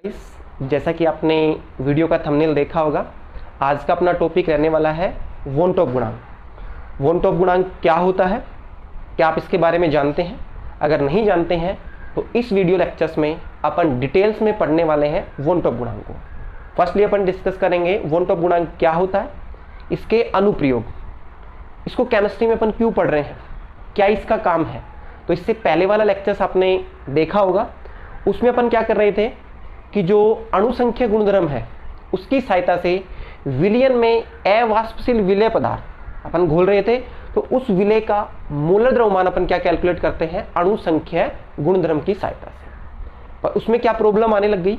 जैसा कि आपने वीडियो का थंबनेल देखा होगा, आज का अपना टॉपिक रहने वाला है वोन टॉप गुणांक। वोन टॉप गुणांक क्या होता है, क्या आप इसके बारे में जानते हैं? अगर नहीं जानते हैं तो इस वीडियो लेक्चर्स में अपन डिटेल्स में पढ़ने वाले हैं वोन टॉप गुणांक को। फर्स्टली अपन डिस्कस करेंगे वोन टॉप गुणांक क्या होता है, इसके अनुप्रयोग, इसको केमिस्ट्री में अपन क्यों पढ़ रहे हैं, क्या इसका काम है। तो इससे पहले वाला लेक्चर्स आपने देखा होगा, उसमें अपन क्या कर रहे थे कि जो अणुसंख्य गुणधर्म है उसकी सहायता से विलयन में अवाष्पशील विलेय पदार्थ अपन घोल रहे थे, तो उस विलेय का मोलर द्रव्यमान अपन क्या कैलकुलेट करते हैं, अणुसंख्य गुणधर्म की सहायता से। पर उसमें क्या प्रॉब्लम आने लग गई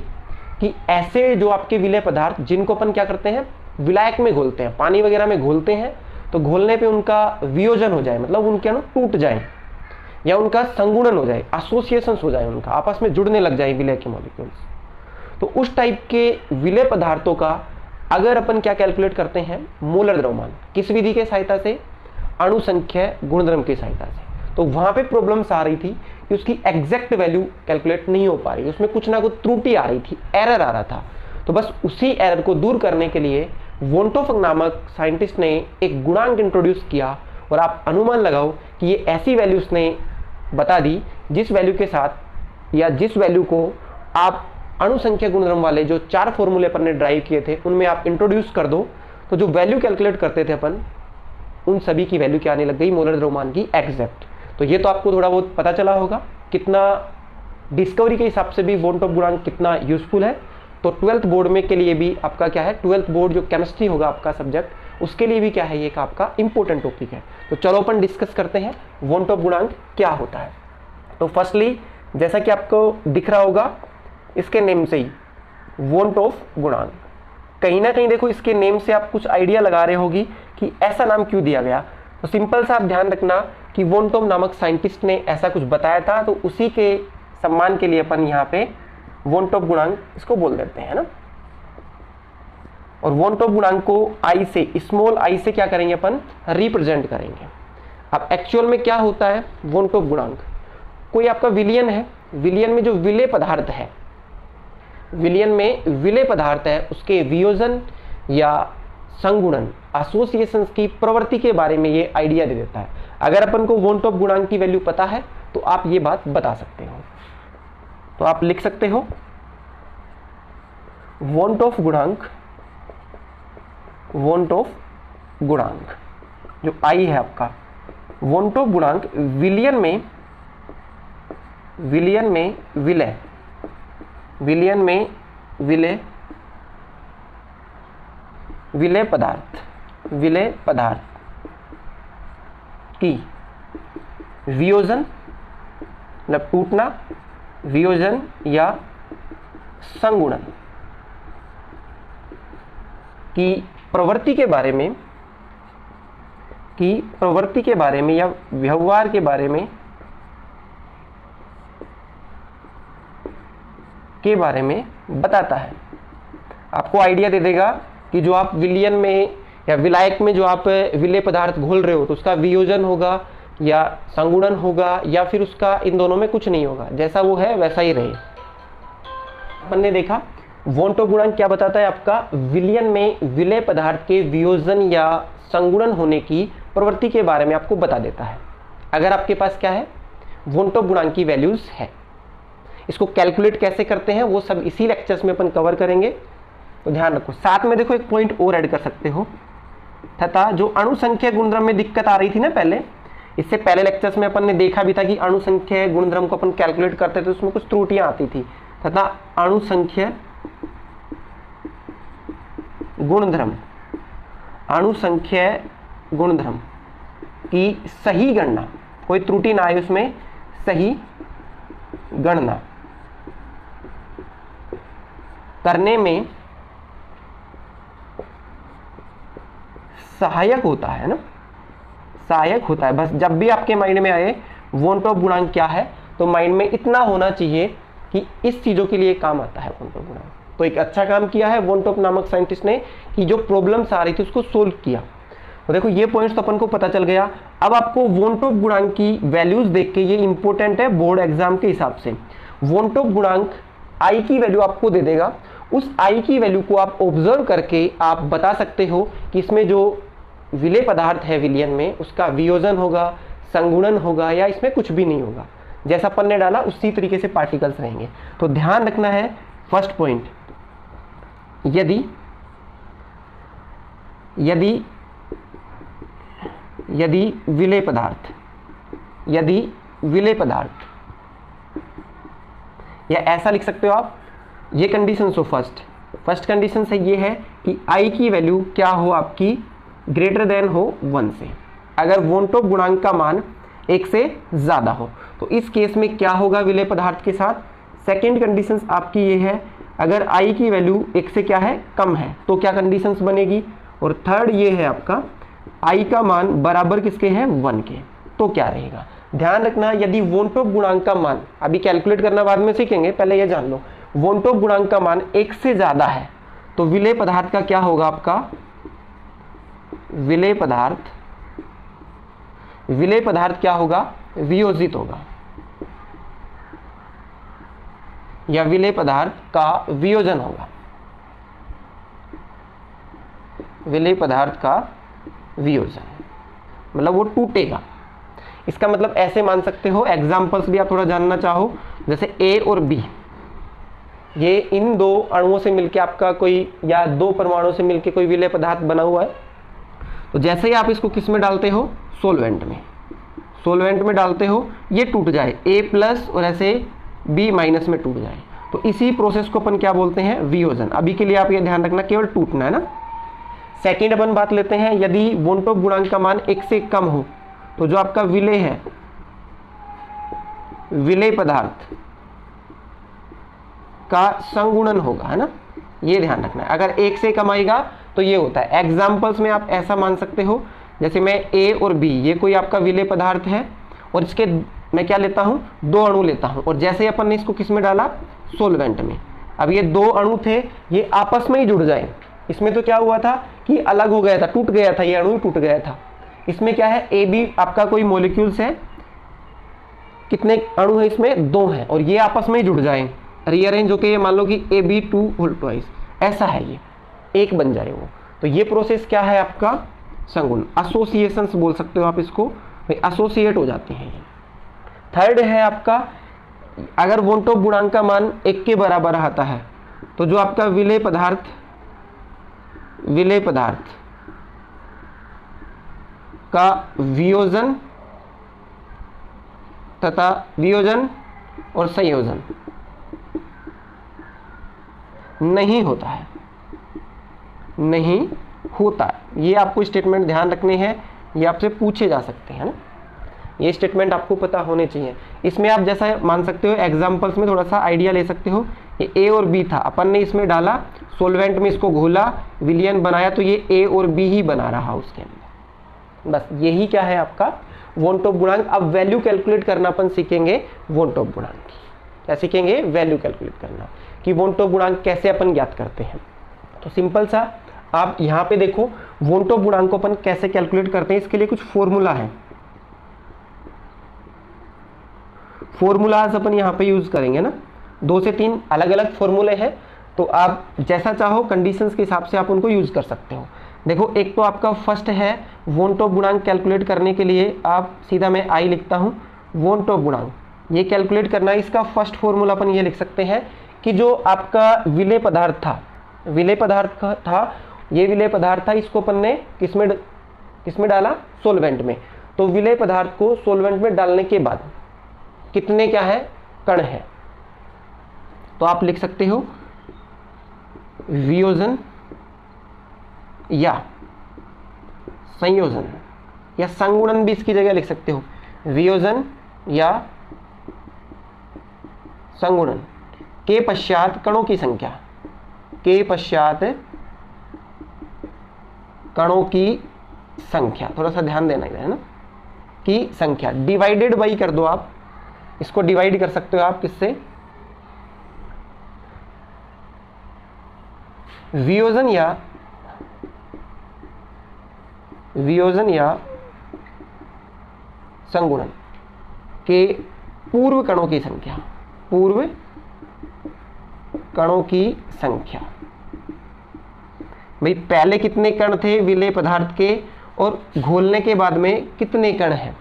कि ऐसे जो आपके विलेय पदार्थ जिनको अपन क्या करते हैं, विलायक में घोलते हैं, पानी वगैरह में घोलते हैं, तो घोलने पे उनका वियोजन हो जाए, मतलब उनके अणु टूट जाए या उनका संगुणन हो जाए, एसोसिएशन हो जाए, उनका आपस में जुड़ने लग जाए विलेय के मॉलिक्यूल्स। तो उस टाइप के विलेय पदार्थों का अगर अपन क्या कैलकुलेट करते हैं, मोलर द्रव्यमान, किस विधि के सहायता से, अणुसंख्य गुणधर्म की सहायता से। तो वहां पे प्रॉब्लम्स आ रही थी कि उसकी एग्जैक्ट वैल्यू कैलकुलेट नहीं हो पा रही, उसमें कुछ ना कुछ त्रुटि आ रही थी, एरर आ रहा था। तो बस उसी एरर को दूर करने के लिए वोन टॉप नामक साइंटिस्ट ने एक गुणांक इंट्रोड्यूस किया, और आप अनुमान लगाओ कि ये ऐसी वैल्यू उसने बता दी जिस वैल्यू के साथ या जिस वैल्यू को आप अणुसंख्या गुणधर्म वाले जो 4 फॉर्मूले अपन ने ड्राइव किए थे उनमें आप इंट्रोड्यूस कर दो, तो जो वैल्यू कैलकुलेट करते थे अपन, उन सभी की वैल्यू क्या आने लग गई, मोलर द्रव्यमान की एग्जैक्ट। तो ये तो आपको थोड़ा बहुत पता चला होगा कितना डिस्कवरी के हिसाब से भी वोन टॉप गुणांक कितना यूजफुल है। तो 12th बोर्ड में के लिए भी आपका क्या है, 12th बोर्ड जो केमिस्ट्री होगा आपका सब्जेक्ट, उसके लिए भी क्या है, ये एक आपका इंपॉर्टेंट टॉपिक है। तो चलो अपन डिस्कस करते हैं वोन टॉप गुणांक क्या होता है। तो फर्स्टली जैसा कि आपको दिख रहा होगा इसके नेम से ही, वोन टॉप गुणांक, कहीं ना कहीं देखो इसके नेम से आप कुछ आइडिया लगा रहे होगी कि ऐसा नाम क्यों दिया गया। तो सिंपल सा आप ध्यान रखना कि वोन टॉप नामक साइंटिस्ट ने ऐसा कुछ बताया था, तो उसी के सम्मान के लिए अपन यहाँ पे वोन टॉप गुणांक इसको बोल देते हैं ना। और वोन टॉप गुणांक को आई से, स्मॉल आई से क्या करेंगे अपन, रिप्रेजेंट करेंगे। अब एक्चुअल में क्या होता है वोन टॉप गुणांक, कोई आपका विलयन है, विलयन में जो विलेय पदार्थ है, विलयन में विलेय पदार्थ है, उसके वियोजन या संगुणन, एसोसिएशंस की प्रवृत्ति के बारे में ये आइडिया दे देता है। अगर अपन को वोन टॉप गुणांक की वैल्यू पता है तो आप ये बात बता सकते हो। तो आप लिख सकते हो वोन टॉप गुणांक, वोन टॉप गुणांक जो आई है आपका, वोन टॉप गुणांक विलयन में, विलयन में विलेय, विलयन में विलेय, विलेय पदार्थ, विलेय पदार्थ की वियोजन मतलब टूटना, वियोजन या संगुणन की प्रवृत्ति के बारे में, की प्रवृत्ति के बारे में या व्यवहार के बारे में, के बारे में बताता है। आपको आइडिया दे देगा कि जो आप विलयन में या विलायक में जो आप विलेय पदार्थ घोल रहे हो, तो उसका वियोजन होगा या संगुणन होगा या फिर उसका इन दोनों में कुछ नहीं होगा, जैसा वो है वैसा ही रहे। अपन ने देखा वोन टॉप गुणांक क्या बताता है, आपका विलयन में विलेय पदार्थ के वियोजन या संगुणन होने की प्रवृत्ति के बारे में आपको बता देता है। अगर आपके पास क्या है, वोन टॉप गुणांक की वैल्यूज है, इसको कैलकुलेट कैसे करते हैं वो सब इसी लेक्चर्स में अपन कवर करेंगे, तो ध्यान रखो। साथ में देखो एक पॉइंट और ऐड कर सकते हो, तथा जो अणुसंख्य गुणधर्म में दिक्कत आ रही थी ना पहले, इससे पहले लेक्चर्स में अपन ने देखा भी था कि अणुसंख्य गुणधर्म को अपन कैलकुलेट करते थे, उसमें कुछ त्रुटियां आती थी, तथा अणुसंख्य गुणधर्म, अणुसंख्य गुणधर्म की सही गणना, कोई त्रुटि ना आए उसमें, सही गणना करने में सहायक होता है ना, सहायक होता है। बस जब भी आपके माइंड में आए वोन टॉप गुणांक क्या है, तो माइंड में इतना होना चाहिए कि इस चीजों के लिए काम आता है वोन टॉप गुणांक। तो एक अच्छा काम किया है वोन टॉप नामक साइंटिस्ट ने कि जो प्रॉब्लम्स आ रही थी उसको सोल्व किया। तो देखो ये पॉइंट्स तो अपन को पता चल गया। अब आपको वोन टॉप गुणांक की वैल्यूज देख के, ये इंपॉर्टेंट है बोर्ड एग्जाम के हिसाब से, वोन टॉप गुणांक आई की वैल्यू आपको दे देगा। उस आई की वैल्यू को आप ऑब्जर्व करके आप बता सकते हो कि इसमें जो विलेय पदार्थ है विलयन में, उसका वियोजन होगा, संगुणन होगा, या इसमें कुछ भी नहीं होगा। जैसा अपन ने डाला उसी तरीके से पार्टिकल्स रहेंगे। तो ध्यान रखना है फर्स्ट पॉइंट, यदि यदि यदि विलेय पदार्थ या ऐसा लिख सकते हो आप, ये कंडीशन हो फर्स्ट कंडीशन से ये है कि आई की वैल्यू क्या हो आपकी, ग्रेटर देन हो 1 से। अगर वॉन टॉप गुणांक का मान 1 से ज़्यादा हो तो इस केस में क्या होगा विलेय पदार्थ के साथ। सेकेंड कंडीशन आपकी ये है, अगर आई की वैल्यू 1 से क्या है, कम है, तो क्या कंडीशंस बनेगी। और थर्ड ये है आपका, आई का मान बराबर किसके है, 1 के, तो क्या रहेगा। ध्यान रखना, यदि वॉन टॉप गुणांक का मान, अभी कैलकुलेट करना बाद में सीखेंगे, पहले ये जान लो, वॉन टॉप गुणांक का मान 1 से ज़्यादा है तो विलेय पदार्थ का क्या होगा आपका, विलेय पदार्थ क्या होगा, वियोजित होगा, या विलेय पदार्थ का वियोजन होगा, विलेय पदार्थ का वियोजन, मतलब वो टूटेगा। इसका मतलब ऐसे मान सकते हो, एग्जाम्पल्स भी आप थोड़ा जानना चाहो, जैसे ए और बी, ये इन दो अणुओं से मिलके आपका कोई, या दो परमाणुओं से मिलके कोई विलेय पदार्थ बना हुआ है। तो जैसे ही आप इसको किस में डालते हो, सोलवेंट में डालते हो, ये टूट जाए A+ और ऐसे B- में टूट जाए, तो इसी प्रोसेस को अपन क्या बोलते हैं, वियोजन। अभी के लिए आप ये ध्यान रखना, केवल टूटना है ना। सेकेंड अपन बात लेते हैं, यदि वॉन टॉप गुणांक का मान 1 से कम हो तो जो आपका विलेय है, विलेय पदार्थ का संगुणन होगा, है ना, ये ध्यान रखना है। अगर 1 से कम आएगा तो ये होता है। एग्जाम्पल्स में आप ऐसा मान सकते हो, जैसे मैं ए और बी, ये कोई आपका विलेय पदार्थ है और इसके मैं क्या लेता हूँ, 2 अणु लेता हूँ, और जैसे ही अपन ने इसको किस में डाला, सोलवेंट में। अब ये 2 अणु थे, ये आपस में ही जुड़ जाए। इसमें तो क्या हुआ था कि अलग हो गया था, टूट गया था, ये अणु ही टूट गया था। इसमें क्या है, ए बी आपका कोई मॉलिक्यूल्स है, कितने अणु है इसमें, 2 हैं, और ये आपस में ही जुड़ जाए, रीअरेंज होके, ये मान लो कि AB2 ऐसा है, ये एक बन जाए वो। तो ये प्रोसेस क्या है आपका, संगुण, एसोसिएशंस बोल सकते हो आप इसको, एसोसिएट हो जाते हैं। थर्ड है आपका, अगर वॉन टॉप गुणांक का मान 1 के बराबर आता है तो जो आपका विलेय पदार्थ का वियोजन और संयोजन नहीं होता है। ये आपको स्टेटमेंट ध्यान रखने हैं, ये आपसे पूछे जा सकते हैं ना, ये स्टेटमेंट आपको पता होने चाहिए। इसमें आप जैसा मान सकते हो, एग्जांपल्स में थोड़ा सा आइडिया ले सकते हो। ये ए और बी था, अपन ने इसमें डाला, सोलवेंट में इसको घोला, विलयन बनाया, तो ये ए और बी ही बना रहा उसके अंदर। बस यही क्या है आपका वॉन टॉप गुणांक। अब वैल्यू कैलकुलेट करना अपन सीखेंगे वॉन टॉप गुणांक की। क्या सीखेंगे, वैल्यू कैलकुलेट करना, कि वॉन टॉप गुणांक कैसे अपन ज्ञात करते हैं। तो सिंपल सा आप यहाँ पे देखो, वॉन टॉप गुणांक को अपन कैसे कैलकुलेट करते हैं, इसके लिए कुछ फॉर्मूला है। फॉर्मूलाज अपन यहाँ पे यूज करेंगे ना, 2 से 3 अलग अलग फॉर्मूले हैं, तो आप जैसा चाहो कंडीशंस के हिसाब से आप उनको यूज कर सकते हो। देखो, एक तो आपका फर्स्ट है वॉन टॉप गुणांक कैलकुलेट करने के लिए आप सीधा मैं आई लिखता हूँ, वॉन टॉप गुणांक ये कैलकुलेट करना है। इसका फर्स्ट फॉर्मूला अपन ये लिख सकते हैं कि जो आपका विलेय पदार्थ था, ये विलेय पदार्थ था, इसको अपन ने किसमें डाला, सोलवेंट में। तो विलेय पदार्थ को सोलवेंट में डालने के बाद कितने क्या है, कण है, तो आप लिख सकते हो वियोजन या संयोजन, या संगुणन भी इसकी जगह लिख सकते हो, वियोजन या संगुणन के पश्चात कणों की संख्या, के पश्चात कणों की संख्या, थोड़ा सा ध्यान देना है ना, की संख्या डिवाइडेड बाई कर दो, आप इसको डिवाइड कर सकते हो आप किससे, वियोजन या संगुणन के पूर्व कणों की संख्या, पूर्व कणों की संख्या। भाई पहले कितने कण थे विलेय पदार्थ के और घोलने के बाद में कितने कण हैं,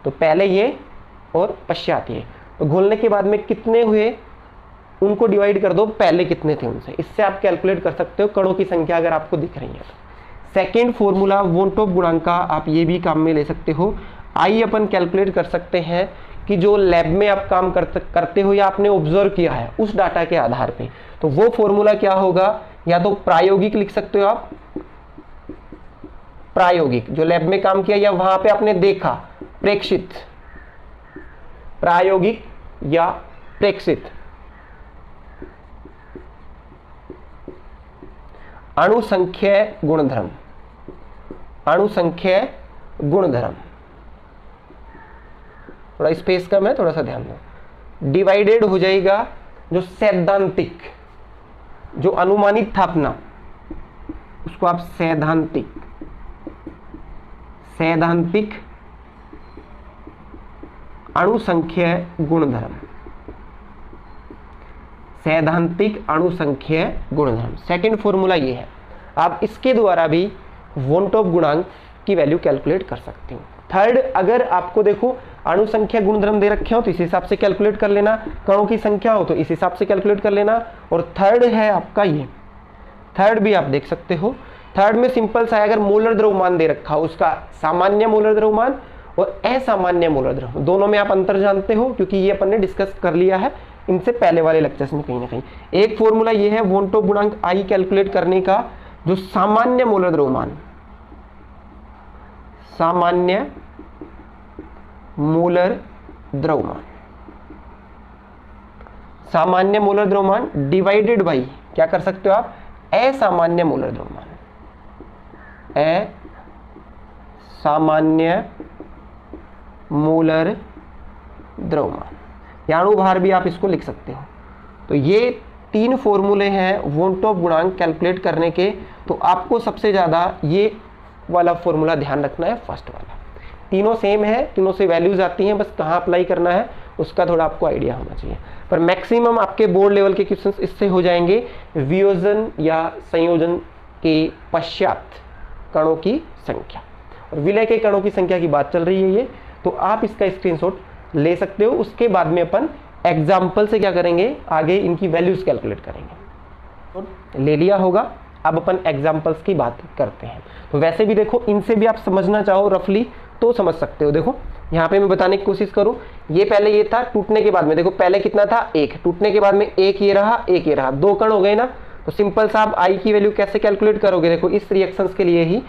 तो पहले ये और पश्चात ये, तो घोलने के बाद में कितने हुए उनको डिवाइड कर दो पहले कितने थे उनसे, इससे आप कैलकुलेट कर सकते हो कणों की संख्या अगर आपको दिख रही है तो। सेकेंड फॉर्मूला वॉन टॉप गुणांक का आप ये भी काम में ले सकते हो। आई अपन कैलकुलेट कर सकते हैं कि जो लैब में आप काम करते हो या आपने ऑब्जर्व किया है उस डाटा के आधार पे, तो वो फॉर्मूला क्या होगा, या तो प्रायोगिक लिख सकते हो आप, प्रायोगिक जो लैब में काम किया या वहां पे आपने देखा, प्रेक्षित, प्रायोगिक या प्रेक्षित। अणुसंख्यय गुणधर्म, अणुसंख्यय गुणधर्म, थोड़ा स्पेस कम है, थोड़ा सा ध्यान दो। डिवाइडेड हो जाएगा जो सैद्धांतिक, जो अनुमानित था अपना उसको आप सैद्धांतिक, सैद्धांतिक अणुसंख्यय गुणधर्म, सैद्धांतिक अणुसंख्यय गुणधर्म। सेकंड फॉर्मूला ये है। आप इसके द्वारा भी वॉन टॉप गुणांक की वैल्यू कैलकुलेट कर सकते हो। थर्ड, अगर आपको देखो अणुसंख्या गुणधर्म दे रखे हो तो इस हिसाब से कैलकुलेट कर लेना, कणों की संख्या हो तो इस हिसाब से कैलकुलेट कर लेना। और थर्ड है आपका ये, थर्ड भी आप देख सकते हो। थर्ड में सिंपल सा है, अगर मोलर द्रव्यमान दे रखा हो उसका सामान्य मोलर द्रव्यमान और असामान्य मोलर द्रव्यमान, दोनों में आप अंतर जानते हो क्योंकि ये अपन ने डिस्कस कर लिया है इनसे पहले वाले लेक्चर्स में कहीं ना कहीं। एक फॉर्मूला ये है वॉन टॉप गुणांक आई कैलकुलेट करने का, जो सामान्य मोलर द्रव्यमान, सामान्य मोलर द्रव्यमान, सामान्य मोलर द्रव्यमान डिवाइडेड बाई क्या कर सकते हो आप, असामान्य मोलर द्रव्यमान, असामान्य मोलर द्रव्यमान, या अणुभार भी आप इसको लिख सकते हो। तो ये तीन फॉर्मूले हैं वॉन टॉप गुणांक कैलकुलेट करने के। तो आपको सबसे ज़्यादा ये वाला फॉर्मूला ध्यान रखना है, फर्स्ट वाला। तीनों सेम है, तीनों से वैल्यूज आती हैं, बस कहाँ अप्लाई करना है उसका थोड़ा आपको आइडिया होना चाहिए। पर मैक्सिमम आपके बोर्ड लेवल के क्वेश्चंस इससे हो जाएंगे, वियोजन या संयोजन के पश्चात कणों की संख्या। और विलय के कणों की संख्या की बात चल रही है ये, तो आप इसका स्क्रीनशॉट ले सकते हो। उसके बाद में अपन एग्जाम्पल से क्या करेंगे, आगे इनकी वैल्यूज कैलकुलेट करेंगे। ले लिया होगा, अब अपन एग्जाम्पल्स की बात करते हैं। तो वैसे भी देखो, इनसे भी आप समझना चाहो रफली तो समझ सकते हो। देखो यहाँ पे मैं बताने की कोशिश करूँ, ये पहले ये था, टूटने के बाद में देखो पहले कितना था, एक, टूटने के बाद में एक ये रहा, एक ये रहा, दो कण हो गए ना। तो सिंपल सा आप आई की वैल्यू कैसे कैलकुलेट करोगे, देखो इस रिएक्शंस के लिए ही।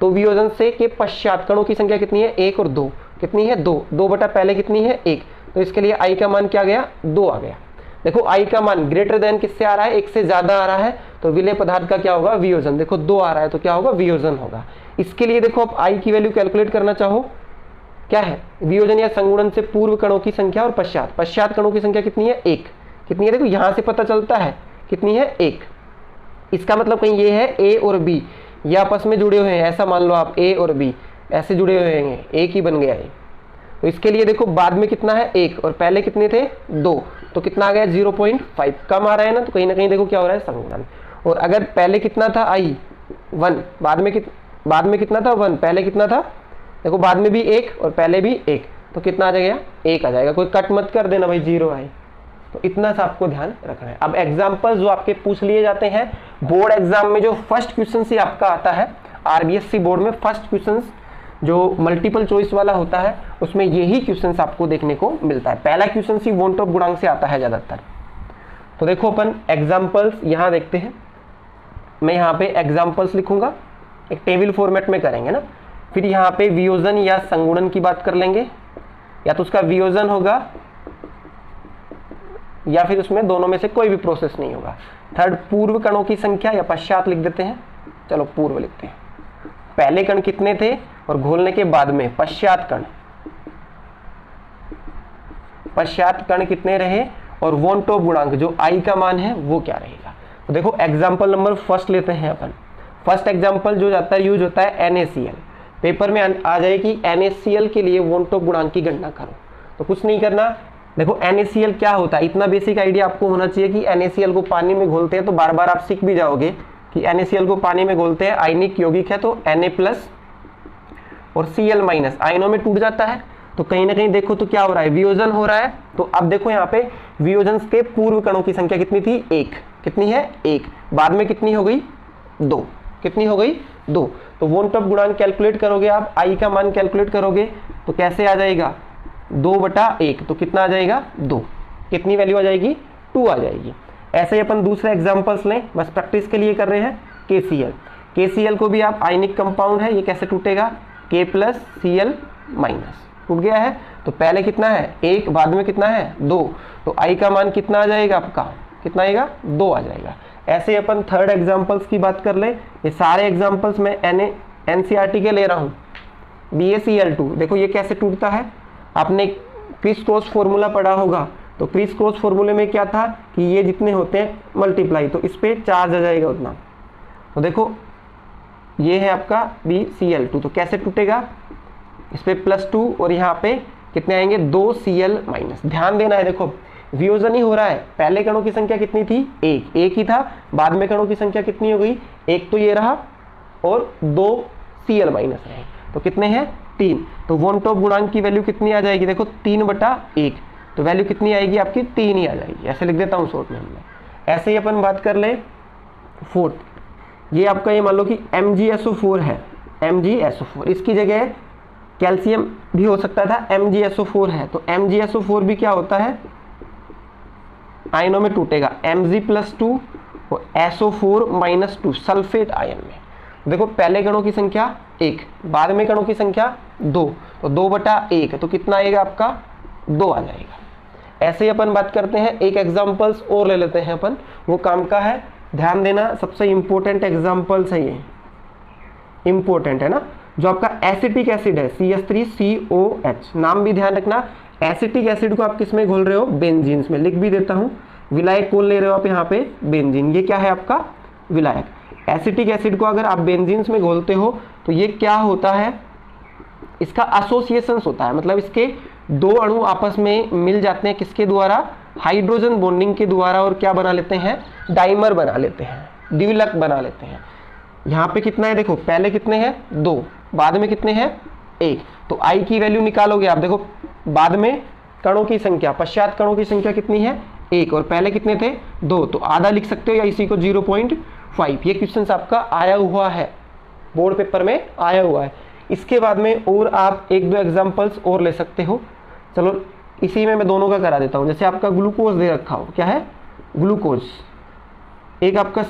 तो वियोजन से के पश्चात कणों की संख्या कितनी है, एक और दो, कितनी है, दो, दो बटा पहले कितनी है, एक। तो इसके लिए आई का मान क्या गया, दो आ गया। देखो आई का मान ग्रेटर देन किससे आ रहा है, एक से ज्यादा आ रहा है, तो विलेय पदार्थ का क्या होगा, वियोजन। देखो दो आ रहा है तो क्या होगा, वियोजन होगा। इसके लिए देखो आप आई की वैल्यू कैलकुलेट करना चाहो, क्या है, वियोजन या संगुणन से पूर्व कणों की संख्या और पश्चात कणों की संख्या कितनी है, एक। कितनी है, देखो यहां से पता चलता है कितनी है, एक। इसका मतलब कहीं ये है ए और बी ये आपस में जुड़े हुए हैं, ऐसा मान लो आप, ए और बी ऐसे जुड़े हुए हैं, एक ही बन गया है। तो इसके लिए देखो बाद में कितना है, एक, और पहले कितने थे, दो, तो कितना आ गया, 0.5, कम आ रहा है ना, तो कहीं ना कहीं देखो क्या हो रहा है, संगुणन। और अगर पहले कितना था आई 1, बाद में कितना था 1, पहले कितना था, देखो बाद में भी एक और पहले भी एक, तो कितना आ जाएगा, एक आ जाएगा। कोई कट मत कर देना भाई, 0 आए। तो इतना सा आपको ध्यान रखना है। अब एग्जाम्पल जो आपके पूछ लिए जाते हैं बोर्ड एग्जाम में, जो फर्स्ट क्वेश्चन से आपका आता है आरबीएससी बोर्ड में, फर्स्ट क्वेश्चन जो मल्टीपल चॉइस वाला होता है उसमें यही क्वेश्चंस आपको देखने को मिलता है। पहला क्वेश्चन ही वॉन टॉप गुणांक से आता है ज्यादातर। तो देखो अपन एग्जाम्पल्स यहाँ देखते हैं, मैं यहाँ पे एग्जाम्पल्स लिखूंगा, एक टेबल फॉर्मेट में करेंगे ना। फिर यहाँ पे वियोजन या संगुणन की बात कर लेंगे, या तो उसका वियोजन होगा या फिर उसमें दोनों में से कोई भी प्रोसेस नहीं होगा। थर्ड, पूर्व कणों की संख्या या पश्चात लिख देते हैं, चलो पूर्व लिखते हैं। पहले कण कितने थे और घोलने के बाद में पश्चात कण कितने रहे, और वॉन टॉप गुणांक जो आई का मान है वो क्या रहेगा। तो देखो एग्जाम्पल नंबर फर्स्ट लेते हैं अपन। फर्स्ट एग्जाम्पल जो जाता है यूज होता है NaCl। पेपर में आ जाए कि NaCl के लिए वॉन टॉप गुणांक की गणना करो, तो कुछ नहीं करना, देखो NaCl क्या होता है, इतना बेसिक आइडिया आपको होना चाहिए कि NaCl को पानी में घोलते हैं तो बार बार आप सीख भी जाओगे कि NaCl को पानी में घोलते हैं, आयनिक यौगिक है तो Na+ और Cl- आयनों में टूट जाता है। तो कहीं ना कहीं देखो तो क्या हो रहा है, वियोजन हो रहा है। तो अब देखो यहाँ पे वियोजन के पूर्व कणों की संख्या कितनी थी, 1। कितनी है, 1। बाद में कितनी हो गई, 2। कितनी हो गई, 2। तो वोन टॉप गुणांक कैलकुलेट करोगे आप, आई का मान कैलकुलेट करोगे तो कैसे आ जाएगा, 2/1। तो कितना आ जाएगा, 2। कितनी वैल्यू आ जाएगी, 2 आ जाएगी। ऐसे ही अपन दूसरे एग्जाम्पल्स लें, बस प्रैक्टिस के लिए कर रहे हैं। KCl, KCl को भी आप आयनिक कंपाउंड है, ये कैसे टूटेगा, K+Cl- टूट गया है। तो पहले कितना है, 1, बाद में कितना है, 2। तो आई का मान कितना आ जाएगा आपका, कितना आएगा, 2 आ जाएगा। ऐसे ही अपन थर्ड एग्जाम्पल्स की बात कर ले। ये सारे एग्जाम्पल्स मैं NCERT के ले रहा हूँ। BaCl2 देखो ये कैसे टूटता है, आपने क्रिस क्रॉस फॉर्मूला पढ़ा होगा। तो क्रिस क्रॉस फॉर्मूले में क्या था कि ये जितने होते हैं मल्टीप्लाई, तो इस पर चार्ज आ जाएगा उतना। तो देखो ये है आपका BaCl2, तो कैसे टूटेगा, इस पे +2 और यहाँ पे कितने आएंगे, 2Cl-। ध्यान देना है, देखो वियोजन ही हो रहा है। पहले कणों की संख्या कितनी थी, 1 ही था। बाद में कणों की संख्या कितनी हो गई, 1 तो ये रहा और 2Cl- रहे, तो कितने हैं, 3। तो वोन टॉप गुणांक की वैल्यू कितनी आ जाएगी, देखो 3/1। तो वैल्यू कितनी आएगी आपकी, 3 ही आ जाएगी। ऐसे लिख देता हूँ शॉर्ट में हमने। ऐसे ही अपन बात कर ले फोर्थ, ये आपका ये मान लो कि MgSO4 है, MgSO4, इसकी जगह कैल्शियम भी हो सकता था, MgSO4 है। तो MgSO4 भी क्या होता है, आयनों में टूटेगा, Mg+2 और SO4-2 सल्फेट आयन में। देखो पहले कणों की संख्या 1, बाद में कणों की संख्या 2, तो 2/1, तो कितना आएगा आपका, 2 आ जाएगा। ऐसे ही अपन बात करते हैं, एक एग्जाम्पल्स और ले लेते हैं अपन, वो काम का है। ध्यान देना, सबसे इंपॉर्टेंट एग्जाम्पल्स है ये, इंपॉर्टेंट है ना। जो आपका एसिटिक एसिड है CH3COH, नाम भी ध्यान रखना। एसिटिक एसिड को आप किस में घोल रहे हो, बेंजीन्स में। लिख भी देता हूँ, विलायक कौन ले रहे हो आप यहाँ पे, बेंजीन। ये क्या है आपका, विलायक। एसिटिक एसिड को अगर आप बेंजीन्स में घोलते हो तो ये क्या होता है, इसका एसोसिएशन होता है, मतलब इसके 2 अणु आपस में मिल जाते हैं, किसके द्वारा, हाइड्रोजन बॉन्डिंग के द्वारा, और क्या बना लेते हैं, डाइमर बना लेते हैं, द्विलक बना लेते हैं। यहाँ पे कितना है, देखो पहले कितने हैं, 2, बाद में कितने हैं, 1। तो आई की वैल्यू निकालोगे आप, देखो बाद में कणों की संख्या, पश्चात कणों की संख्या कितनी है, 1, और पहले कितने थे, 2। तो आधा लिख सकते हो या इसी को 0.5। ये क्वेश्चन आपका आया हुआ है, बोर्ड पेपर में आया हुआ है। इसके बाद में और आप 1-2 एग्जाम्पल्स और ले सकते हो। चलो इसी में मैं दोनों का करा देता हूँ। जैसे आपका ग्लूकोज दे रखा हो, क्या है, ग्लूकोज, एक आपका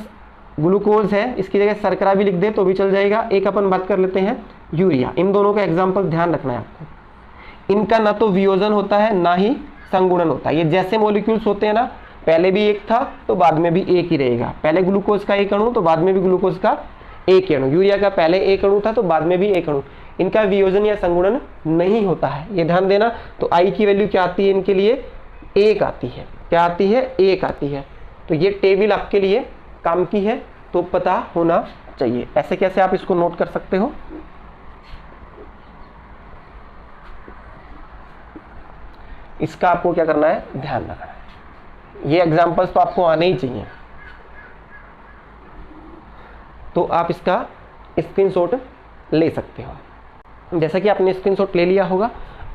ग्लूकोज है, इसकी जगह शर्करा भी लिख दे तो भी चल जाएगा। एक अपन बात कर लेते हैं यूरिया। इन दोनों का एग्जाम्पल ध्यान रखना है आपको। इनका ना तो वियोजन होता है ना ही संगुणन होता है। ये जैसे मॉलिक्यूल्स होते हैं ना, पहले भी 1 था तो बाद में भी 1 ही रहेगा। पहले ग्लूकोज का 1 अणु तो बाद में भी ग्लूकोज का 1 अणु। यूरिया का पहले 1 अणु था तो बाद में भी 1 अणु। इनका वियोजन या संगुणन नहीं होता है, ये ध्यान देना। तो आई की वैल्यू क्या आती है इनके लिए, 1 आती है। क्या आती है, 1 आती है। तो ये टेबल आपके लिए काम की है, तो पता होना चाहिए। ऐसे कैसे आप इसको नोट कर सकते हो, इसका आपको क्या करना है, ध्यान रखना है। ये एग्जांपल्स तो आपको आने ही चाहिए, तो आप इसका स्क्रीनशॉट ले सकते हो। जैसा कि आपने स्क्रीनशॉट ले लिया होगा।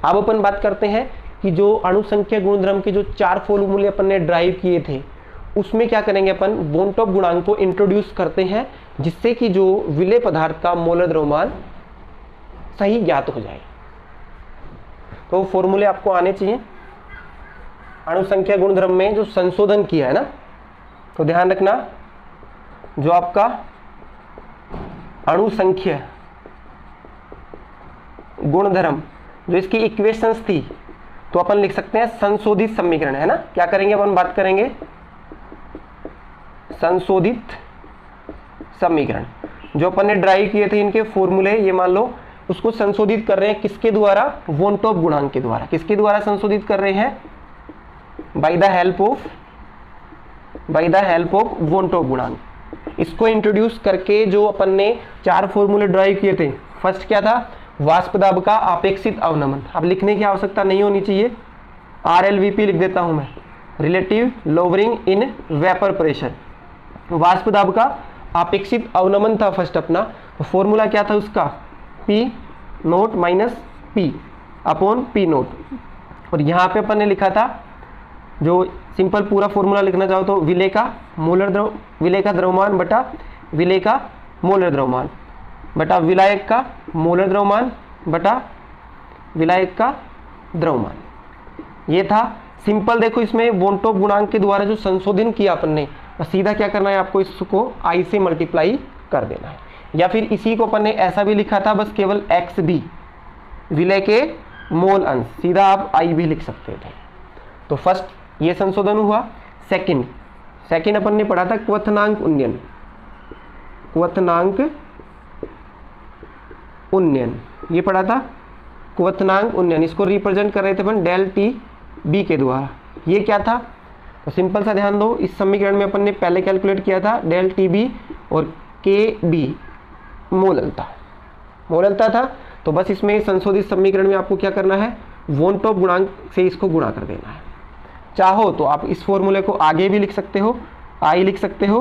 अब अपन बात करते हैं कि जो अणु संख्या गुणधर्म के जो 4 फॉर्मूले अपन ने ड्राइव किए थे, उसमें क्या करेंगे अपन, वोन टॉप गुणांक को इंट्रोड्यूस करते हैं, जिससे कि जो विलेय पदार्थ का मोलर द्रव्यमान सही ज्ञात हो जाए। तो फॉर्मूले आपको आने चाहिए। अणु संख्या गुणधर्म में जो संशोधन किया है ना, तो ध्यान रखना, जो आपका अणु संख्या गुणधर्म जो इसकी इक्वेशंस थी, तो अपन लिख सकते हैं संशोधित समीकरण, है ना। क्या करेंगे अपन, बात करेंगे संशोधित समीकरण। जो अपन ने ड्राइव किए थे इनके फॉर्मूले, ये मान लो उसको संशोधित कर रहे हैं किसके द्वारा, वोन टॉप गुणांक के द्वारा। किसके द्वारा संशोधित कर रहे हैं, बाय द हेल्प ऑफ वोन टॉप गुणांक। इसको इंट्रोड्यूस करके जो अपन ने 4 फॉर्मूले ड्राइव किए थे, फर्स्ट क्या था, वाष्प दाब का अपेक्षित अवनमन। अब लिखने की आवश्यकता नहीं होनी चाहिए, RLVP लिख देता हूं मैं, relative lowering in vapour pressure. वाष्प दाब का अपेक्षित अवनमन था फर्स्ट अपना, तो फॉर्मूला क्या था उसका, P note minus P upon P note. और यहाँ पे अपन ने लिखा था, जो सिंपल पूरा फॉर्मूला लिखना चाहो तो विलेय का द्रव्यमान बटा विलेय का मोलर द्रव्यमान बटा विलायक का मोलर द्रव्यमान बटा विलायक का द्रव्यमान। ये था सिंपल। देखो इसमें वोंटोप गुणांक के द्वारा जो संशोधन किया अपन ने, सीधा क्या करना है आपको, इसको I से मल्टीप्लाई कर देना है। या फिर इसी को अपन ने ऐसा भी लिखा था, बस केवल XB विलय के मोल अंश, सीधा आप I भी लिख सकते थे। तो फर्स्ट ये संशोधन हुआ। सेकंड अपन ने पढ़ा था क्वथनांक उन्नयन, ये पढ़ा था क्वथनांक उन्नयन। इसको रिप्रेजेंट कर रहे थे अपन डेल टी बी के द्वारा। ये क्या था, तो सिंपल सा ध्यान दो, इस समीकरण में अपन ने पहले कैलकुलेट किया था डेल टी बी और के बी मोललता था। तो बस इसमें संशोधित समीकरण में आपको क्या करना है, वोंटोप गुणांक से इसको गुणा कर देना है। चाहो तो आप इस फॉर्मूले को आगे भी लिख सकते हो, I लिख सकते हो,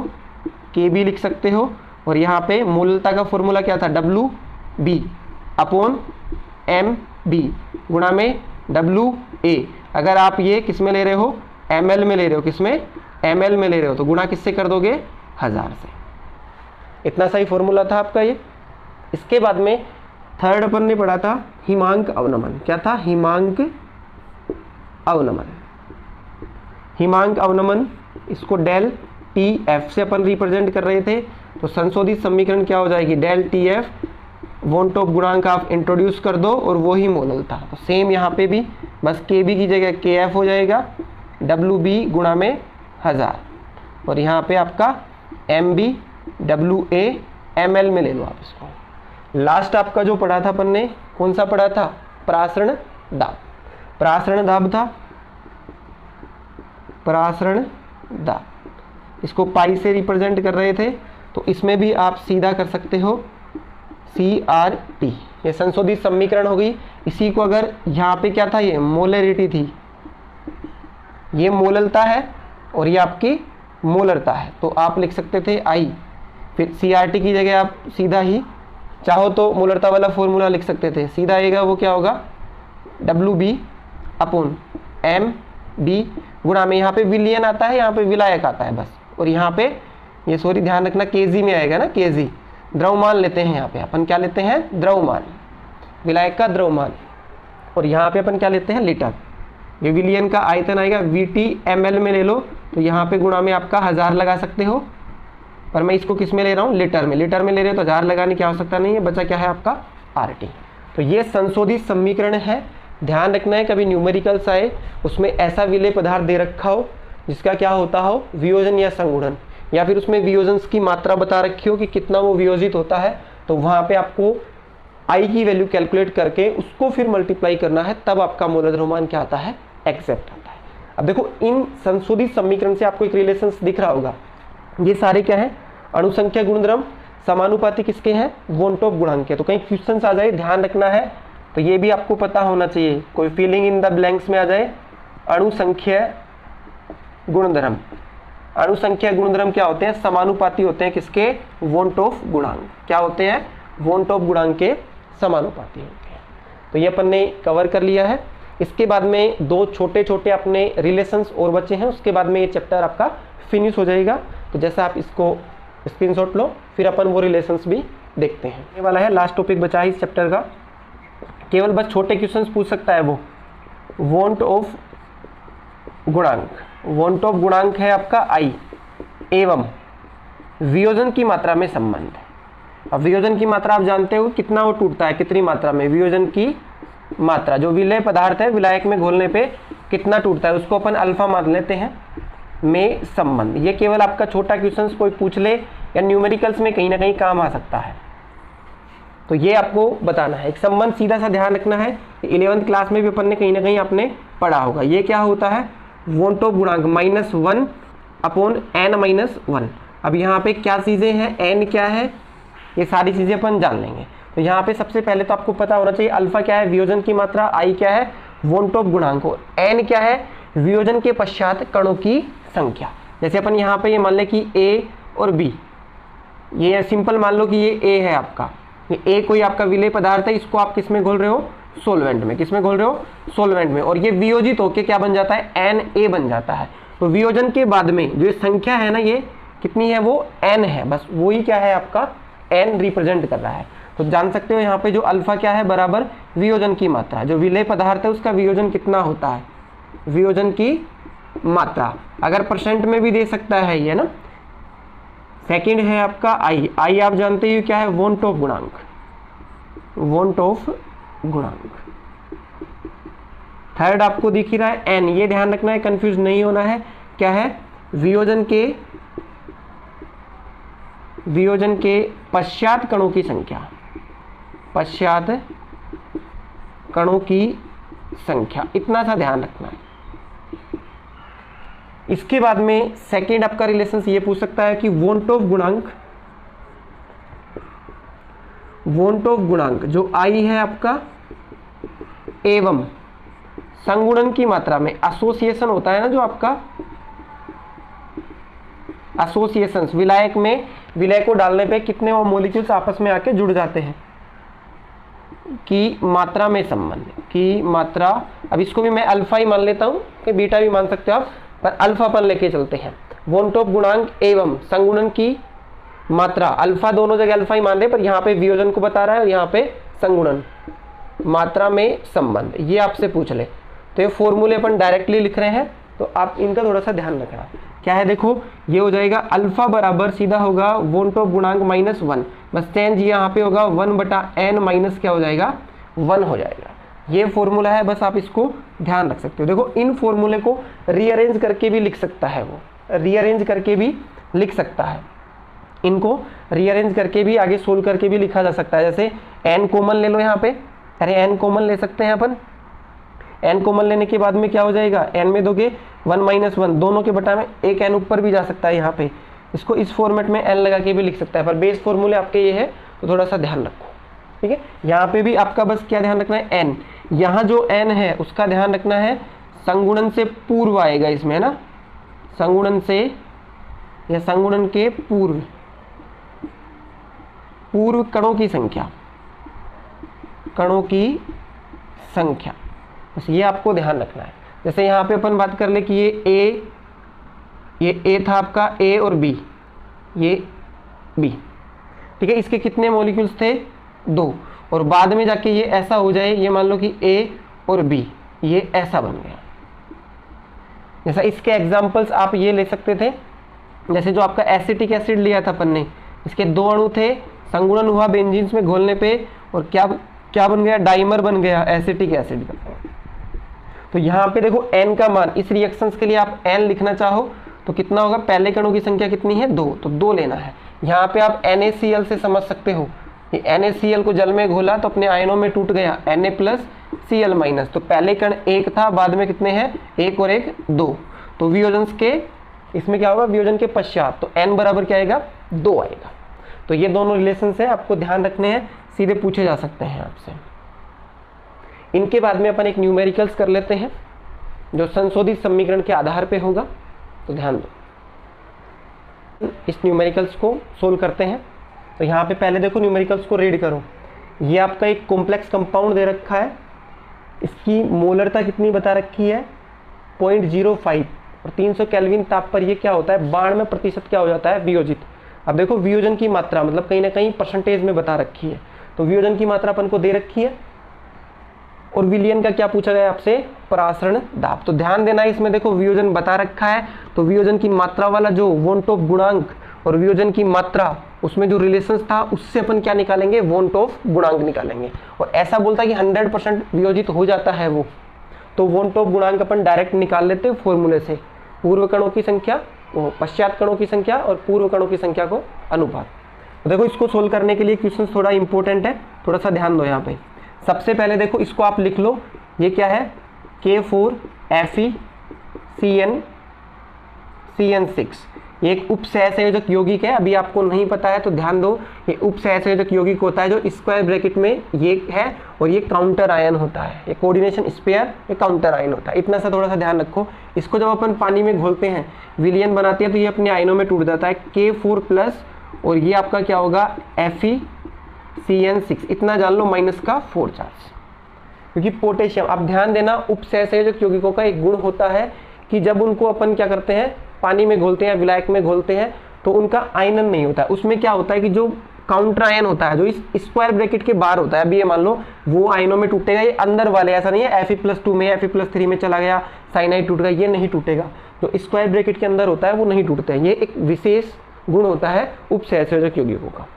के बी लिख सकते हो, और यहाँ पे मोललता का फॉर्मूला क्या था, W B upon M B गुणा में डब्ल्यू ए। अगर आप ये किस में ले रहे हो, ml में ले रहे हो, किस में, ml में ले रहे हो, तो गुणा किससे कर दोगे, 1000 से। इतना सही फॉर्मूला था आपका ये। इसके बाद में थर्ड अपन ने पढ़ा था हिमांक अवनमन। क्या था, हिमांक अवनमन, इसको डेल टी एफ से अपन रिप्रेजेंट कर रहे थे। तो संशोधित समीकरण क्या हो जाएगी, डेल टी एफ वोंटोप गुणांक आप इंट्रोड्यूस कर दो और वो ही मोलल था। तो सेम यहाँ पे भी बस के बी की जगह के एफ हो जाएगा, डब्ल्यू बी गुणा में 1000, और यहाँ पे आपका M B W A M L में ले लो आप इसको। लास्ट आपका जो पढ़ा था अपन ने, कौन सा पढ़ा था, प्रासरण दाब, इसको पाई से रिप्रेजेंट कर रहे थे। तो इसमें भी आप सीधा कर सकते हो CRT, ये संशोधित समीकरण हो गई। इसी को अगर यहाँ पे क्या था, ये मोलरिटी थी, ये मोललता है और ये आपकी मोलरता है, तो आप लिख सकते थे I। फिर CRT की जगह आप सीधा ही चाहो तो मोलरता वाला फॉर्मूला लिख सकते थे, सीधा आएगा वो क्या होगा, WB अपॉन MB गुणा में, यहाँ पे विलियन आता है, यहाँ पे विलायक आता है बस, और यहाँ पे ये सॉरी ध्यान रखना केजी में आएगा ना, केजी द्रव्यमान लेते हैं, यहाँ पे अपन क्या लेते हैं, द्रव्यमान, विलायक का द्रव्यमान, और यहाँ पे अपन क्या लेते हैं, लीटर। ये विलियन का आयतन आएगा, VT ml में ले लो, तो यहाँ पे गुणा में आपका 1000 लगा सकते हो, पर मैं इसको किस में ले रहा हूँ, लीटर में ले रहे हो, तो 1000 लगाने की आवश्यकता नहीं है, बचा क्या है आपका RT। तो ये संशोधित समीकरण है। ध्यान रखना है कभी न्यूमेरिकल्स आए उसमें ऐसा विलेय पदार्थ दे रखा हो जिसका क्या होता हो, वियोजन या संगुणन, या फिर उसमें वियोजन की मात्रा बता रखी हो कि कितना वो वियोजित होता है, तो वहाँ पे आपको I की वैल्यू कैलकुलेट करके उसको फिर मल्टीप्लाई करना है, तब आपका मोलर द्रव्यमान क्या आता है, एग्जैक्ट आता है। अब देखो इन संशोधित समीकरण से आपको एक रिलेशन दिख रहा होगा, ये सारे क्या है, अणुसंख्या गुणधर्म समानुपाती किसके हैं, वोंटोप गुणांक के। तो कहीं क्वेश्चन आ जाए, ध्यान रखना है, तो ये भी आपको पता होना चाहिए, कोई फीलिंग इन द ब्लैंक्स में आ जाए। अणुसंख्या गुणधर्म क्या होते हैं, समानुपाती होते हैं किसके, वोंटोप गुणांक। क्या होते हैं, वोंटोप गुणांक के समानुपाती होते हैं। तो ये अपन ने कवर कर लिया है। इसके बाद में दो छोटे छोटे अपने रिलेशंस और बचे हैं, उसके बाद में ये चैप्टर आपका फिनिश हो जाएगा। तो जैसा आप इसको स्क्रीनशॉट लो, फिर अपन वो रिलेशंस भी देखते हैं। ये वाला है लास्ट टॉपिक बचा है इस चैप्टर का, केवल बस छोटे क्वेश्चंस पूछ सकता है वो। वोंटोप गुणांक है आपका I एवं वियोजन की मात्रा में संबंध। अब वियोजन की मात्रा आप जानते हो कितना वो टूटता है, कितनी मात्रा में, वियोजन की मात्रा जो विलेय पदार्थ है विलायक में घोलने पे कितना टूटता है, उसको अपन अल्फा मान लेते हैं, में संबंध। ये केवल आपका छोटा क्वेश्चन कोई पूछ ले या न्यूमेरिकल्स में कहीं ना कहीं काम आ सकता है, तो ये आपको बताना है। एक संबंध सीधा सा ध्यान रखना है, 11th क्लास में भी अपन ने कहीं ना कहीं आपने पढ़ा होगा। ये क्या होता है, वोंटोप गुणांक -1 अपॉन n-1। अब यहाँ पे क्या चीज़ें हैं, n क्या है, ये सारी चीज़ें अपन जान लेंगे। तो यहाँ पे सबसे पहले तो आपको पता होना चाहिए अल्फा क्या है, वियोजन की मात्रा, I क्या है, वोन टॉप गुणांक, और n क्या है, वियोजन के पश्चात कणों की संख्या। जैसे अपन यहाँ पे ये मान ले कि a और b, ये सिंपल मान लो कि ये a है आपका, ये a कोई आपका विलेय पदार्थ है, इसको आप किस में घोल रहे हो, सोलवेंट में। किस में घोल रहे हो, सोलवेंट में। और ये वियोजित होके क्या बन जाता है, Na बन जाता है। तो वियोजन के बाद में जो ये संख्या है ना, ये कितनी है, वो n है, बस वही क्या है आपका n रिप्रेजेंट कर रहा है। तो जान सकते हो यहाँ पे जो अल्फा क्या है, बराबर वियोजन की मात्रा। जो विलेय पदार्थ है उसका वियोजन कितना होता है, वियोजन की मात्रा। अगर परसेंट में भी दे सकता है ये ना। सेकंड है आपका आई आप जानते हो क्या है, वोन टॉप गुणांक, वोन टॉप गुणांक। थर्ड आपको दिख ही रहा है n, ये ध्यान रखना है, कंफ्यूज नहीं होना है। क्या है, वियोजन के पश्चात कणों की संख्या, पश्चात कणों की संख्या, इतना सा ध्यान रखना है। इसके बाद में सेकंड आपका रिलेशन ये पूछ सकता है कि वोन टॉप गुणांक जो आई है आपका एवं संगुणन की मात्रा में एसोसिएशन होता है ना, जो आपका एसोसिएशन विलायक में विलय को डालने पे कितने वो मॉलिक्यूल्स आपस में आके जुड़ जाते हैं, की मात्रा में संबंध की मात्रा। अब इसको भी मैं अल्फा ही मान लेता हूं, कि बीटा भी मान सकते हो आप, पर अल्फा पर लेके चलते हैं। वोन टॉप गुणांक एवं संगुणन की मात्रा, अल्फा दोनों जगह अल्फा ही मान रहे, पर यहाँ पे वियोजन को बता रहा है और यहाँ पे संगुणन मात्रा में संबंध, ये आपसे पूछ ले। तो ये फॉर्मूले अपन डायरेक्टली लिख रहे हैं, तो आप इनका थोड़ा सा ध्यान रखना। क्या है, देखो ये हो जाएगा अल्फा बराबर सीधा होगा वोन टॉप गुणांक -1, बस चेंज यहाँ पे होगा 1/n माइनस क्या हो जाएगा, 1 हो जाएगा। ये फॉर्मूला है, बस आप इसको ध्यान रख सकते हो। देखो इन फॉर्मूले को रीअरेंज करके भी लिख सकता है, वो रीअरेंज करके भी लिख सकता है, इनको रीअरेंज करके भी आगे सोल्व करके भी लिखा जा सकता है। जैसे n कॉमन ले लो यहाँ पे, अरे n कॉमन ले सकते हैं अपन, n कॉमन लेने के बाद में क्या हो जाएगा, n में दोगे 1 - 1, दोनों के बटा में एक n ऊपर भी जा सकता है यहाँ पे, इसको इस फॉर्मेट में n लगा के भी लिख सकता है, पर बेस फॉर्मूले आपके ये है, तो थोड़ा सा ध्यान रखो, ठीक है। यहाँ पे भी आपका बस क्या ध्यान रखना है, n, यहाँ जो n है उसका ध्यान रखना है संगुणन से पूर्व आएगा इसमें, है ना, संगुणन से या संगुणन के पूर्व कणों की संख्या, कणों की संख्या, बस ये आपको ध्यान रखना है। जैसे यहाँ पे अपन बात कर ले कि ये A था आपका, A और B, ये B, ठीक है। इसके कितने मॉलिक्यूल्स थे, 2, और बाद में जाके ये ऐसा हो जाए, ये मान लो कि A और B ये ऐसा बन गया। जैसा इसके एग्जांपल्स आप ये ले सकते थे, जैसे जो आपका एसिटिक एसिड लिया था अपन ने, इसके 2 अणु थे, संगुणन हुआ बेंजीन्स में घोलने पे, और क्या बन गया, डाइमर बन गया एसिटिक एसिड का। तो यहाँ पे देखो n का मान, इस रिएक्शंस के लिए आप n लिखना चाहो तो कितना होगा, पहले कणों की संख्या कितनी है, 2, तो 2 लेना है। यहाँ पे आप NaCl से समझ सकते हो, ये NaCl को जल में घोला तो अपने आयनों में टूट गया, Na+Cl-, तो पहले कण 1 था, बाद में कितने हैं, 1 और 1 2, तो वियोजन के इसमें क्या होगा, वियोजन के पश्चात, तो n बराबर क्या आएगा, 2 आएगा। तो ये दोनों रिलेशन है, आपको ध्यान रखने हैं, सीधे पूछे जा सकते हैं आपसे। इनके बाद में अपन एक न्यूमेरिकल्स कर लेते हैं, जो संशोधित समीकरण के आधार पे होगा, तो ध्यान दो। इस न्यूमेरिकल्स को सोल्व करते हैं। तो यहाँ पे पहले देखो न्यूमेरिकल्स को रीड करो। ये आपका एक कॉम्प्लेक्स कंपाउंड दे रखा है, इसकी मोलरता कितनी बता रखी है, 0.05, और 300 केल्विन ताप पर ये क्या होता है, 92 प्रतिशत क्या हो जाता है, वियोजित। अब देखो वियोजन की मात्रा मतलब कहीं ना कहीं परसेंटेज में बता रखी है, तो वियोजन की मात्रा अपन को दे रखी है, और विलयन का क्या पूछा गया आपसे, परासरण दाब। तो ध्यान देना इसमें, देखो वियोजन बता रखा है, तो वियोजन की मात्रा वाला जो वोन टॉप गुणांक और वियोजन की मात्रा, उसमें जो रिलेशंस था उससे अपन क्या निकालेंगे, वोन टॉप गुणांक निकालेंगे। और ऐसा बोलता है कि 100% वियोजित हो जाता है वो, तो वोन टॉप गुणांक अपन डायरेक्ट निकाल लेते हैं फॉर्मूले से, पूर्व कणों की संख्या, पश्चात कणों की संख्या और पूर्व कणों की संख्या को अनुपात। तो देखो इसको सोल्व करने के लिए क्वेश्चन थोड़ा इंपॉर्टेंट है, थोड़ा सा ध्यान दो यहाँ पे। सबसे पहले देखो इसको आप लिख लो, ये क्या है, K4FeCN6, ये एक उपसहसंयोजक यौगिक है, अभी आपको नहीं पता है तो ध्यान दो, ये उपसहसंयोजक यौगिक होता है जो स्क्वायर ब्रैकेट में ये है और ये काउंटर आयन होता है, ये कोऑर्डिनेशन स्पेयर, ये काउंटर आयन होता है। इतना सा थोड़ा सा ध्यान रखो। इसको जब अपन पानी में घोलते हैं, विलयन बनाते हैं, तो ये अपने आयनों में टूट जाता है, K4+ और ये आपका क्या होगा FeCN6, इतना जान लो, -4 चार्ज। क्योंकि पोटेशियम, आप ध्यान देना, उपसहसंयोजक यौगिकों का एक गुण होता है कि जब उनको अपन क्या करते हैं, पानी में घोलते हैं, विलायक में घोलते हैं, तो उनका आयनन नहीं होता है। उसमें क्या होता है कि जो काउंटर आयन होता है, जो इस स्क्वायर ब्रैकेट के बाहर होता है, अभी ये मान लो वो आयनों में टूटेगा, ये अंदर वाले ऐसा नहीं है Fe+2 में, Fe+3 में चला गया, साइनाइड टूट गया, ये नहीं टूटेगा। जो स्क्वायर ब्रैकेट के अंदर होता है वो नहीं टूटते हैं। ये एक विशेष गुण होता है उपसहसंयोजक यौगिकों का।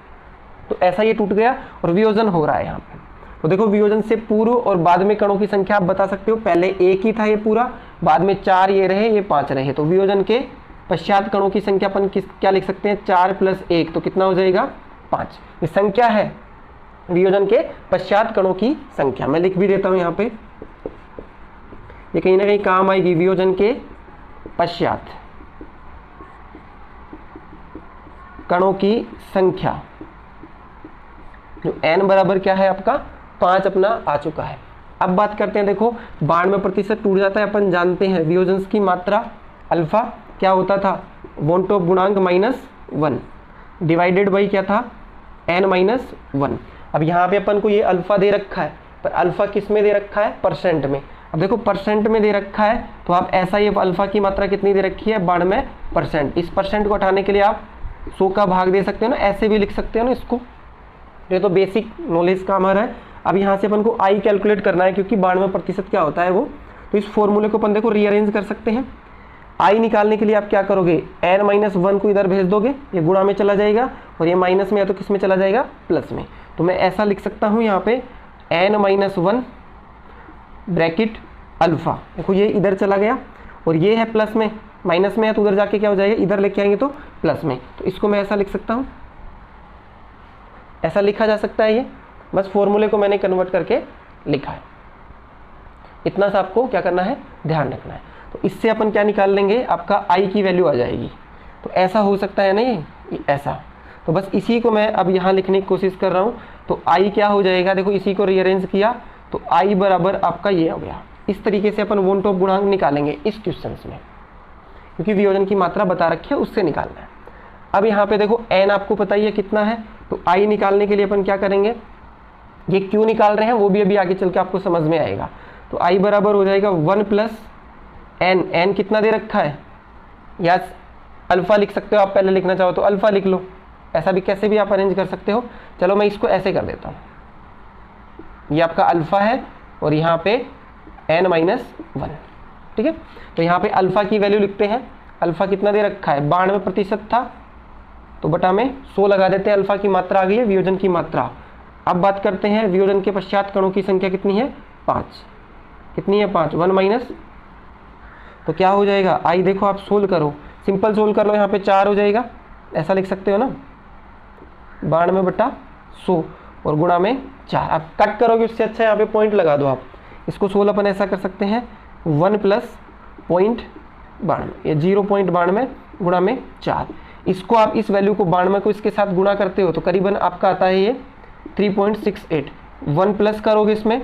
तो ऐसा ये टूट गया और वियोजन हो रहा है यहाँ पे। तो देखो, वियोजन से पूर्व और बाद में कणों की संख्या आप बता सकते हो। पहले एक ही था ये पूरा, बाद में 4 ये रहे, ये 5 रहे। तो वियोजन के पश्चात कणों की संख्या अपन क्या लिख सकते हैं, 4 + 1, तो कितना हो जाएगा 5। ये संख्या है वियोजन के पश्चात कणों की संख्या। मैं लिख भी देता हूं यहाँ पे, ये कहीं ना कहीं काम आएगी। वियोजन के पश्चात कणों की संख्या, जो n बराबर क्या है आपका 5 अपना आ चुका है। अब बात करते हैं, देखो 92% टूट जाता है, अपन जानते हैं वियोजन की मात्रा अल्फा क्या होता था, वॉन टॉप गुणांक -1 डिवाइडेड बाई क्या था, n-1। अब यहाँ पे अपन को ये अल्फा दे रखा है, पर अल्फा किस में दे रखा है, परसेंट में। अब देखो परसेंट में दे रखा है, तो आप ऐसा, ये अल्फा की मात्रा कितनी दे रखी है, 92%। इस परसेंट को हटाने के लिए आप 100 का भाग दे सकते हो ना, ऐसे भी लिख सकते हो ना इसको। ये तो बेसिक नॉलेज का हमारा है। अब यहाँ से अपन को आई कैलकुलेट करना है, क्योंकि 92% क्या होता है वो। तो इस फॉर्मूले को अपन देखो रीअरेंज कर सकते हैं। आई निकालने के लिए आप क्या करोगे, n-1 को इधर भेज दोगे, ये गुणा में चला जाएगा, और ये माइनस में या तो किस में चला जाएगा, प्लस में। तो मैं ऐसा लिख सकता हूँ यहाँ पे n-1 ब्रैकेट अल्फा, देखो ये इधर चला गया, और ये है प्लस में, माइनस में है तो उधर जाके क्या हो जाएगा, इधर लेके आएंगे तो प्लस में। तो इसको मैं ऐसा लिख सकता हूँ, ऐसा लिखा जा सकता है। ये बस फॉर्मूले को मैंने कन्वर्ट करके लिखा है। इतना सा आपको क्या करना है, ध्यान रखना है। तो इससे अपन क्या निकाल लेंगे, आपका आई की वैल्यू आ जाएगी। तो ऐसा हो सकता है ना, ये ऐसा। तो बस इसी को मैं अब यहाँ लिखने की कोशिश कर रहा हूँ। तो आई क्या हो जाएगा, देखो इसी को रीअरेंज किया तो आई बराबर आपका ये हो गया। इस तरीके से अपन वॉन टॉप गुणांक निकालेंगे इस क्वेश्चन में, क्योंकि वियोजन की मात्रा बता रखी है, उससे निकालना है। अब यहाँ पे देखो n आपको पता ही है कितना है, तो आई निकालने के लिए अपन क्या करेंगे, ये क्यों निकाल रहे हैं वो भी अभी आगे चल के आपको समझ में आएगा। तो आई बराबर हो जाएगा 1 + n। n कितना दे रखा है, या अल्फा लिख सकते हो आप, पहले लिखना चाहो तो अल्फा लिख लो, ऐसा भी कैसे भी आप अरेंज कर सकते हो। चलो मैं इसको ऐसे कर देता हूँ, ये आपका अल्फा है और यहाँ पे n-1, ठीक है। तो यहाँ पे अल्फा की वैल्यू लिखते हैं, अल्फा कितना दे रखा है, 92% था, तो बटा में 100 लगा देते हैं, अल्फा की मात्रा आ गई है, वियोजन की मात्रा। अब बात करते हैं वियोजन के पश्चात कणों की संख्या कितनी है, 5। कितनी है, 5, 1 तो क्या हो जाएगा, आई देखो आप सोल्व करो, सिंपल सोल्व कर लो, यहाँ पे 4 हो जाएगा, ऐसा लिख सकते हो ना, 92/100 और गुणा में 4। आप कट करोगे उससे अच्छा यहाँ पे पॉइंट लगा दो आप, इसको सोल्व अपन ऐसा कर सकते हैं 1 + 0.92, ये 0.92 गुणा में 4। इसको आप इस वैल्यू को 92 को इसके साथ गुणा करते हो तो करीबन आपका आता है ये 3.68। 1 प्लस करोगे, इसमें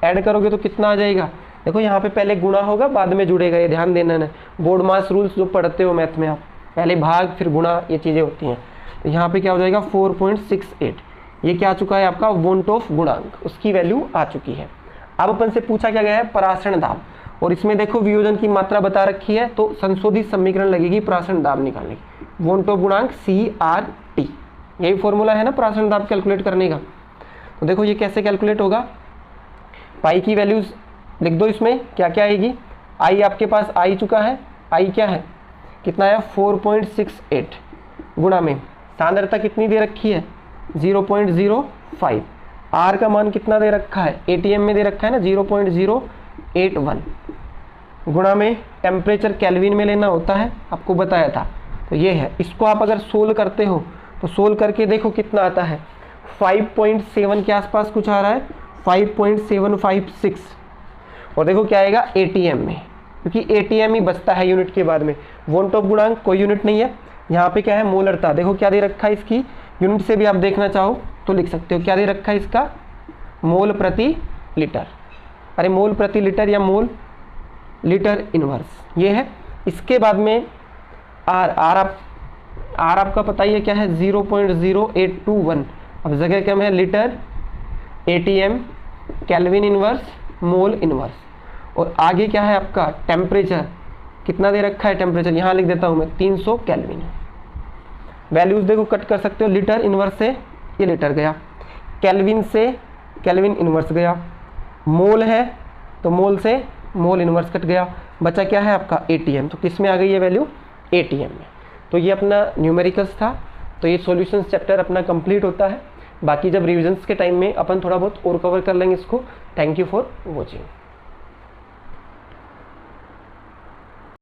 ऐड करोगे तो कितना आ जाएगा, देखो यहाँ पे पहले गुणा होगा बाद में जुड़ेगा, ये ध्यान देना है। बोर्ड मास रूल्स जो पढ़ते हो मैथ में आप, पहले भाग फिर गुणा, ये चीज़ें होती हैं। तो यहाँ पे क्या हो जाएगा 4.68, ये क्या आ चुका है आपका वॉन टॉप गुणांक, उसकी वैल्यू आ चुकी है। अब अपन से पूछा क्या गया है, परासरण दाब, और इसमें देखो वियोजन की मात्रा बता रखी है, तो संशोधित समीकरण लगेगी परासरण दाब निकालने की, वॉन टॉप गुणांक CRT, यही फॉर्मूला है ना परासरण दाब कैलकुलेट करने का। तो देखो ये कैसे कैलकुलेट होगा, पाई की वैल्यूज लिख दो, इसमें क्या क्या आएगी, आई आपके पास आ ही चुका है, आई क्या है, कितना है 4.68 गुणा में सांद्रता कितनी दे रखी है 0.05, आर का मान कितना दे रखा है, ATM में दे रखा है ना 0.081, गुणा में टेम्परेचर केल्विन में लेना होता है, आपको बताया था। तो ये है, इसको आप अगर सोल्व करते हो तो सोल्व करके देखो कितना आता है, 5.7 के आसपास कुछ आ रहा है, 5.756, और देखो क्या आएगा ATM में, क्योंकि ATM ही बचता है यूनिट के बाद में, वॉन टॉप गुणांक कोई यूनिट नहीं है, यहाँ पे क्या है, मोलरता। देखो क्या दे रखा है, इसकी यूनिट से भी आप देखना चाहो तो लिख सकते हो। क्या दे रखा है इसका, मोल प्रति लीटर। अरे मोल प्रति लीटर या मोल लीटर इनवर्स ये है। इसके बाद में आर आपका पता ही है क्या है, 0.0821। अब जगह कम है, litre ATM kelvin inverse mole inverse. और आगे क्या है आपका टेम्परेचर, कितना दे रखा है टेम्परेचर, यहाँ लिख देता हूँ मैं 300 केल्विन। वैल्यूज देखो कट कर सकते हो, लीटर इनवर्स से ये लीटर गया, केल्विन से केल्विन इनवर्स गया, मोल है तो मोल से मोल इनवर्स कट गया, बचा क्या है आपका एटीएम। तो किस में आ गई ये वैल्यू, एटीएम में। तो ये अपना न्यूमेरिकल्स था। तो ये सॉल्यूशंस चैप्टर अपना कंप्लीट होता है। बाकी जब रिविजन्स के टाइम में अपन थोड़ा बहुत और कवर कर लेंगे इसको। Thank you for watching.